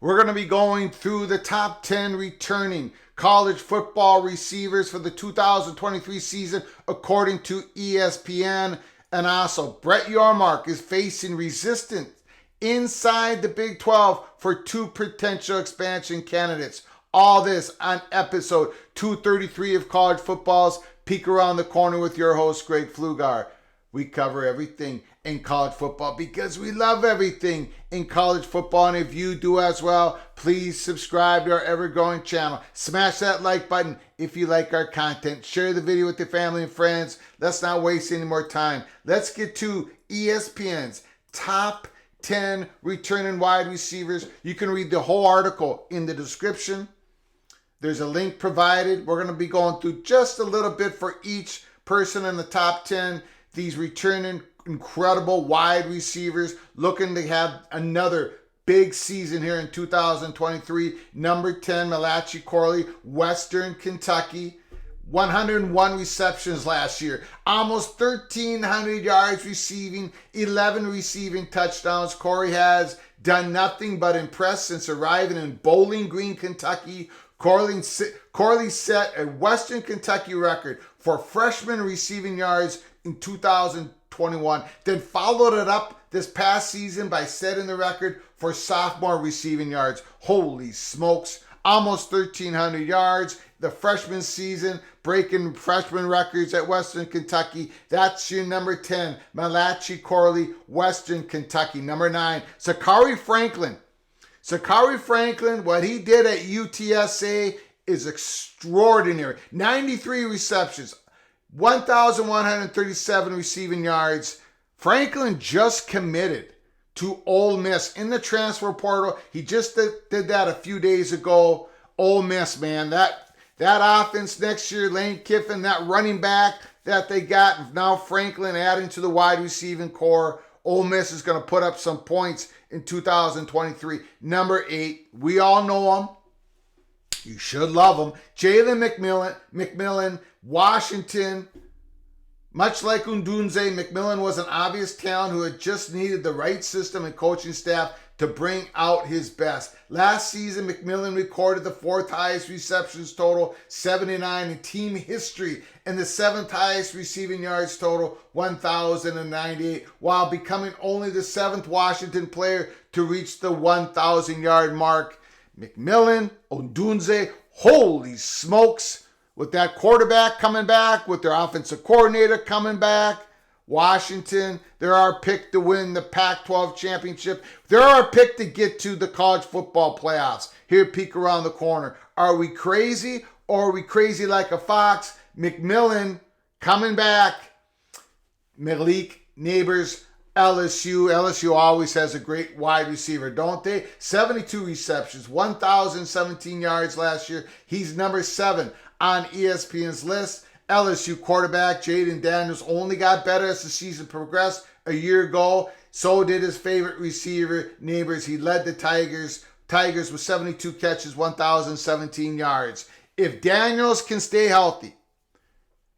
We're going to be going through the top 10 returning college football receivers for the 2023 season, according to ESPN. And also, Brett Yormark is facing resistance inside the Big 12 for 2 potential expansion candidates. All this on episode 233 of College Football's Peek Around the Corner with your host, Greg Pflugar. We cover everything in college football because we love everything in college football. And if you do as well, please subscribe to our ever-growing channel. Smash that like button if you like our content. Share the video with your family and friends. Let's not waste any more time. Let's get to ESPN's top 10 returning wide receivers. You can read the whole article in the description. There's a link provided. We're going to be going through just a little bit for each person in the top 10. These returning incredible wide receivers looking to have another big season here in 2023. Number 10, Malachi Corley, Western Kentucky. 101 receptions last year. Almost 1,300 yards receiving, 11 receiving touchdowns. Corey has done nothing but impress since arriving in Bowling Green, Kentucky. Corley set a Western Kentucky record for freshman receiving yards in 2021, then followed it up this past season by setting the record for sophomore receiving yards. Holy smokes, almost 1,300 yards. The freshman season, breaking freshman records at Western Kentucky. That's your number 10, Malachi Corley, Western Kentucky. Number 9, Sakari Franklin. Sakari Franklin, what he did at UTSA is extraordinary. 93 receptions, 1,137 receiving yards. Franklin just committed to Ole Miss in the transfer portal. He just did that a few days ago. Ole Miss, man, that offense next year, Lane Kiffin, that running back that they got, now Franklin adding to the wide receiving core. Ole Miss is going to put up some points in 2023. Number 8, we all know him. You should love him. Jalen McMillan, Washington. Much like Undunze, McMillan was an obvious talent who had just needed the right system and coaching staff to bring out his best. Last season, McMillan recorded the 4th highest receptions total, 79 in team history, and the 7th highest receiving yards total, 1,098, while becoming only the 7th Washington player to reach the 1,000-yard mark. McMillan, Odunze, holy smokes, with that quarterback coming back, with their offensive coordinator coming back, Washington, they're our pick to win the Pac-12 championship. They're our pick to get to the college football playoffs. Here, Peek Around the Corner. Are we crazy or are we crazy like a fox? McMillan coming back. Malik Neighbors, LSU. LSU always has a great wide receiver, don't they? 72 receptions, 1,017 yards last year. He's number 7 on ESPN's list. LSU quarterback Jaden Daniels only got better as the season progressed a year ago. So did his favorite receiver, Neighbors. He led the Tigers with 72 catches, 1,017 yards. If Daniels can stay healthy,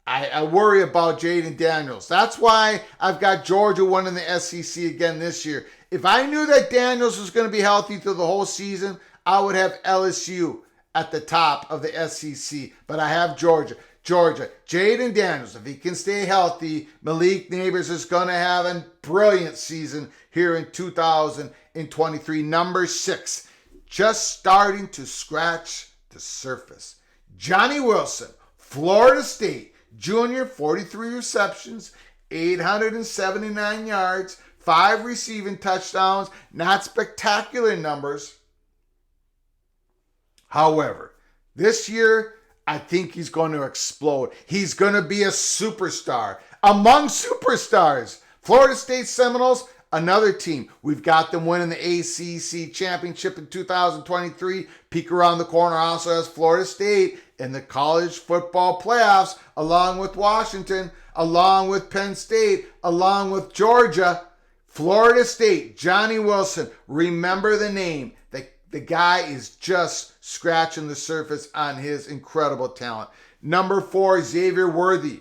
I worry about Jaden Daniels. That's why I've got Georgia winning the SEC again this year. If I knew that Daniels was going to be healthy through the whole season, I would have LSU at the top of the SEC. But I have Georgia, Jaden Daniels, if he can stay healthy, Malik Neighbors is going to have a brilliant season here in 2023. Number 6, just starting to scratch the surface. Johnny Wilson, Florida State, junior, 43 receptions, 879 yards, 5 receiving touchdowns, not spectacular numbers. However, this year, I think he's going to explode. He's going to be a superstar among superstars. Florida State Seminoles, another team. We've got them winning the ACC championship in 2023. Peek Around the Corner also has Florida State in the college football playoffs, along with Washington, along with Penn State, along with Georgia. Florida State, Johnny Wilson, remember the name. The guy is just scratching the surface on his incredible talent. Number 4, Xavier Worthy,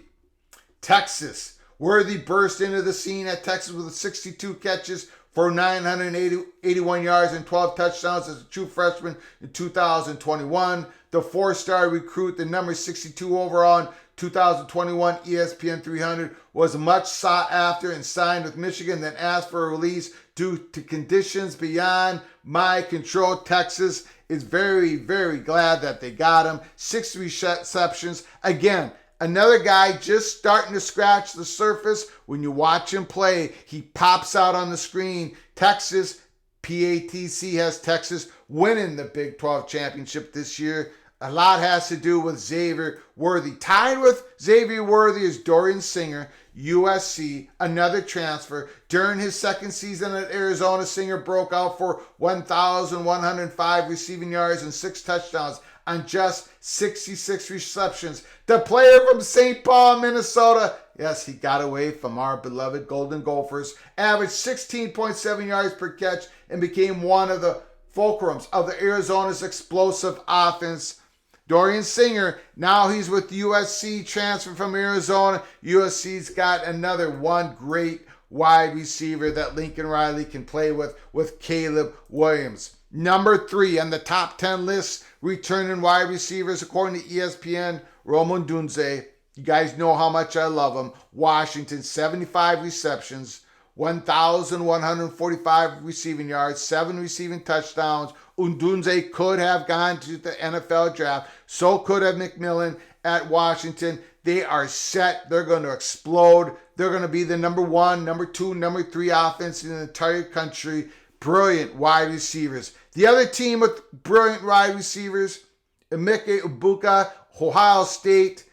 Texas. Worthy burst into the scene at Texas with 62 catches, for 981 yards and 12 touchdowns as a true freshman in 2021. The 4-star recruit, the number 62 overall in 2021 ESPN 300, was much sought after and signed with Michigan, then asked for a release due to conditions beyond my control. Texas is very, very glad that they got him. 6 receptions. Again, another guy just starting to scratch the surface. When you watch him play, he pops out on the screen. Texas, PATC, has Texas winning the Big 12 championship this year. A lot has to do with Xavier Worthy. Tied with Xavier Worthy is Dorian Singer, USC, another transfer. During his second season at Arizona, Singer broke out for 1,105 receiving yards and 6 touchdowns on just 66 receptions. The player from St. Paul, Minnesota, yes, he got away from our beloved Golden Gophers, averaged 16.7 yards per catch and became one of the fulcrums of the Arizona's explosive offense. Dorian Singer, now he's with USC, transferred from Arizona. USC's got another one great wide receiver that Lincoln Riley can play with Caleb Williams. Number 3 on the top 10 list, returning wide receivers, according to ESPN, Rome Odunze. You guys know how much I love him. Washington, 75 receptions, 1,145 receiving yards, 7 receiving touchdowns. Odunze could have gone to the NFL draft. So could have McMillan at Washington. They are set. They're going to explode. They're going to be the number 1, number 2, number 3 offense in the entire country. Brilliant wide receivers. The other team with brilliant wide receivers, Emeka Egbuka, Ohio State,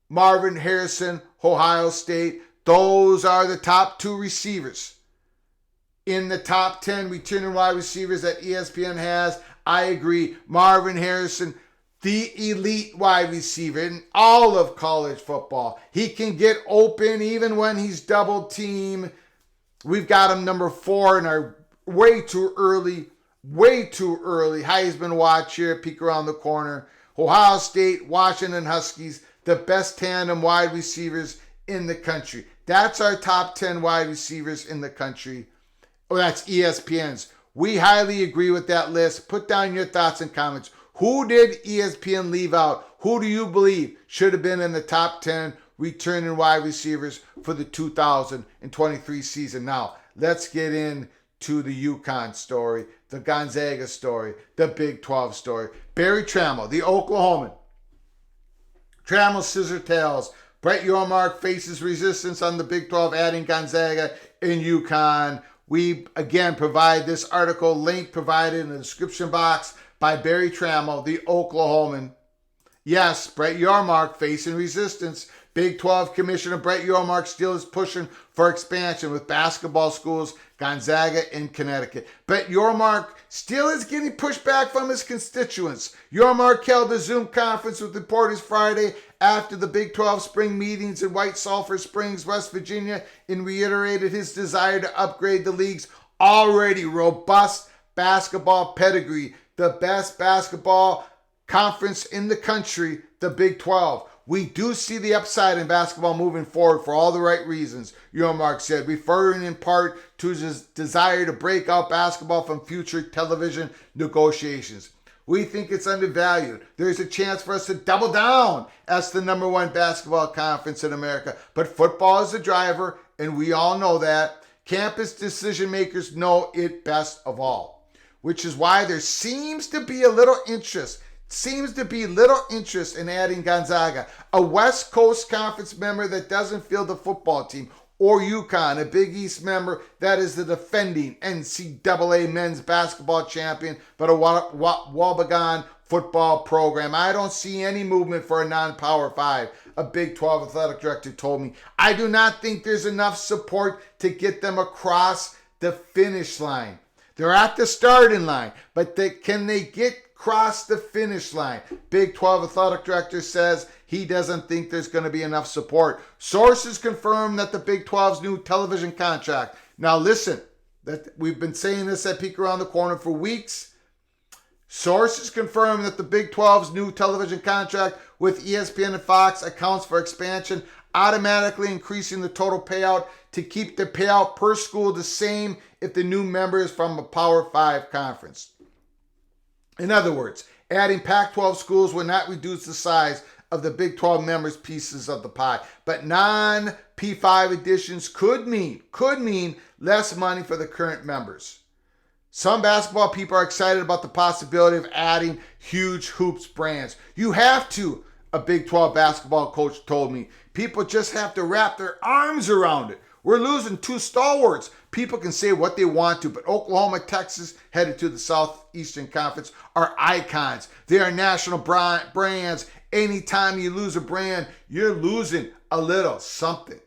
Marvin Harrison, Ohio State. Those are the top 2 receivers. In the top 10 returning wide receivers that ESPN has, I agree. Marvin Harrison, the elite wide receiver in all of college football. He can get open even when he's double teamed. We've got him number 4 in our way too early Heisman watch here, peek around the corner. Ohio State, Washington Huskies, the best tandem wide receivers in the country. That's our top 10 wide receivers in the country. Oh, that's ESPN's. We highly agree with that list. Put down your thoughts and comments. Who did ESPN leave out? Who do you believe should have been in the top 10 returning wide receivers for the 2023 season? Now, let's get into the UConn story, the Gonzaga story, the Big 12 story. Berry Tramel, the Oklahoman. Tramel scissor tails. Brett Yormark faces resistance on the Big 12, adding Gonzaga and UConn. We, again, provide this article, link provided in the description box by Berry Tramel, the Oklahoman. Yes, Brett Yormark facing resistance. Big 12 Commissioner Brett Yormark still is pushing for expansion with basketball schools, Gonzaga and Connecticut. Brett Yormark still is getting pushback from his constituents. Yormark held a Zoom conference with reporters Friday after the Big 12 spring meetings in White Sulphur Springs, West Virginia, and reiterated his desire to upgrade the league's already robust basketball pedigree. The best basketball conference in the country, the Big 12. We do see the upside in basketball moving forward for all the right reasons, Yormark said, referring in part to his desire to break out basketball from future television negotiations. We think it's undervalued. There's a chance for us to double down as the number 1 basketball conference in America. But football is the driver, and we all know that. Campus decision makers know it best of all, which is why there seems to be little interest in adding Gonzaga, a West Coast Conference member that doesn't field the football team, or UConn, a Big East member that is the defending NCAA men's basketball champion, but a Wabagon football program. I don't see any movement for a non-Power 5, a Big 12 athletic director told me. I do not think there's enough support to get them across the finish line. They're at the starting line, but can they get across the finish line? Big 12 athletic director says he doesn't think there's going to be enough support. Sources confirm that the Big 12's new television contract. Now listen, that we've been saying this at Peek Around the Corner for weeks. Sources confirm that the Big 12's new television contract with ESPN and Fox accounts for expansion automatically increasing the total payout to keep the payout per school the same if the new member is from a Power 5 conference. In other words, adding Pac-12 schools will not reduce the size of the Big 12 members' pieces of the pie, but non-P5 additions could mean less money for the current members. Some basketball people are excited about the possibility of adding huge hoops brands. You have to, a Big 12 basketball coach told me. People just have to wrap their arms around it. We're losing two stalwarts. People can say what they want to, but Oklahoma, Texas, headed to the Southeastern Conference, are icons. They are national brands. Anytime you lose a brand, you're losing a little something.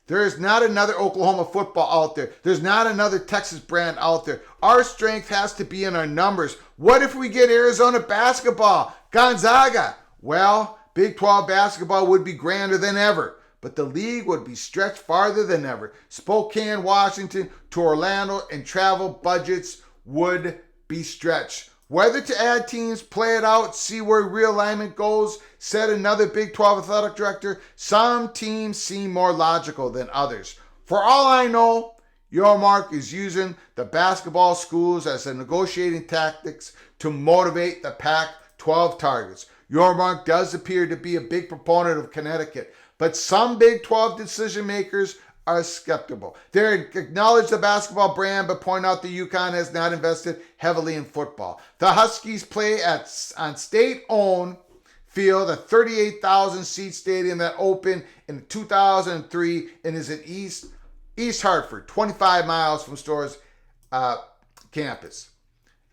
There is not another Oklahoma football out there. There's not another Texas brand out there. Our strength has to be in our numbers. What if we get Arizona basketball? Gonzaga? Well, Big 12 basketball would be grander than ever, but the league would be stretched farther than ever. Spokane, Washington to Orlando, and travel budgets would be stretched. Whether to add teams, play it out, see where realignment goes, said another Big 12 athletic director, some teams seem more logical than others. For all I know, Yormark is using the basketball schools as a negotiating tactics to motivate the Pac-12 targets. Yormark does appear to be a big proponent of Connecticut, but some Big 12 decision makers are skeptical. They acknowledge the basketball brand, but point out the UConn has not invested heavily in football. The Huskies play on state-owned field, a 38,000-seat stadium that opened in 2003 and is in East Hartford, 25 miles from Storrs campus.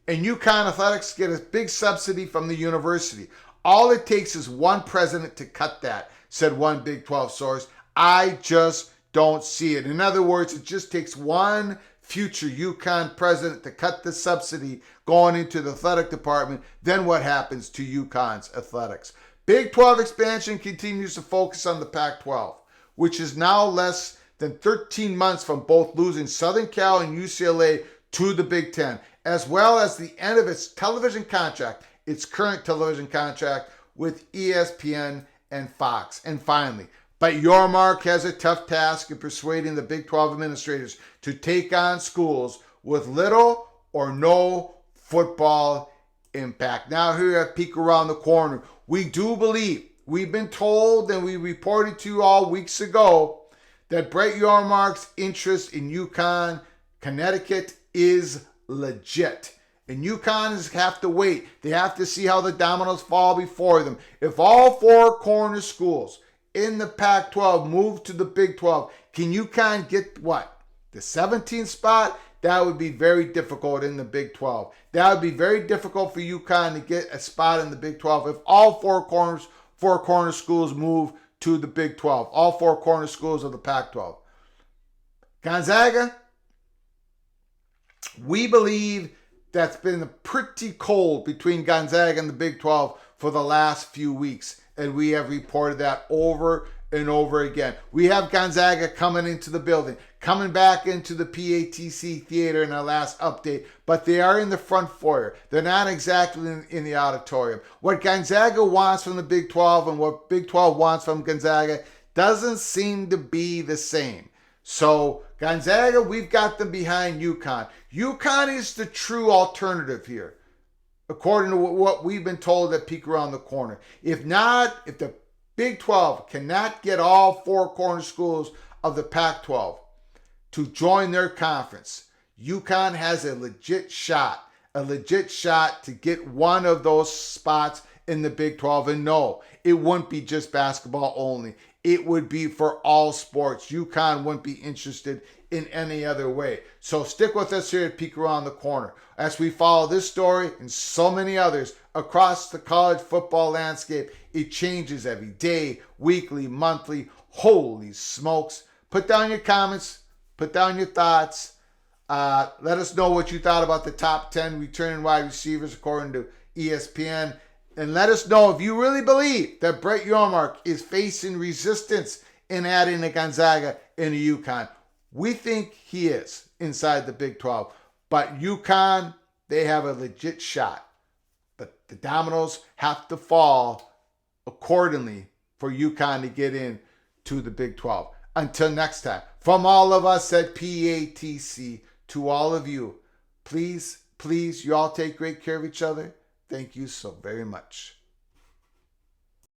And UConn athletics get a big subsidy from the university. All it takes is one president to cut that, said one Big 12 source. I just don't see it. In other words, it just takes one future UConn president to cut the subsidy going into the athletic department. Then what happens to UConn's athletics? Big 12 expansion continues to focus on the Pac-12, which is now less than 13 months from both losing Southern Cal and UCLA to the Big 10, as well as the end of its television contract, its current television contract with ESPN and Fox. And finally, but Yormark has a tough task in persuading the Big 12 administrators to take on schools with little or no football impact. Now here at Peek Around the Corner, we do believe, we've been told and we reported to you all weeks ago that Brett Yormark's interest in UConn, Connecticut is legit. And UConn have to wait. They have to see how the dominoes fall before them. If all four corner schools in the Pac-12 move to the Big 12, can UConn get what? The 17th spot? That would be very difficult in the Big 12. That would be very difficult for UConn to get a spot in the Big 12 if all four corner schools move to the Big 12. All four corner schools of the Pac-12. Gonzaga, we believe that's been pretty cold between Gonzaga and the Big 12 for the last few weeks. And we have reported that over and over again. We have Gonzaga coming into the building, coming back into the PATC Theater in our last update, but they are in the front foyer. They're not exactly in the auditorium. What Gonzaga wants from the Big 12 and what Big 12 wants from Gonzaga doesn't seem to be the same. So Gonzaga, we've got them behind UConn. UConn is the true alternative here, according to what we've been told at Peek Around the Corner. If the Big 12 cannot get all four corner schools of the Pac-12 to join their conference, UConn has a legit shot to get one of those spots in the Big 12. And no, it wouldn't be just basketball only. It would be for all sports. UConn wouldn't be interested in any other way. So stick with us here at Peek Around the Corner as we follow this story and so many others across the college football landscape. It changes every day, weekly, monthly. Holy smokes. Put down your comments. Put down your thoughts. Let us know what you thought about the top 10 returning wide receivers according to ESPN. And let us know if you really believe that Brett Yormark is facing resistance in adding a Gonzaga and a UConn. We think he is inside the Big 12. But UConn, they have a legit shot. But the dominoes have to fall accordingly for UConn to get in to the Big 12. Until next time, from all of us at PATC to all of you, please, you all take great care of each other. Thank you so very much.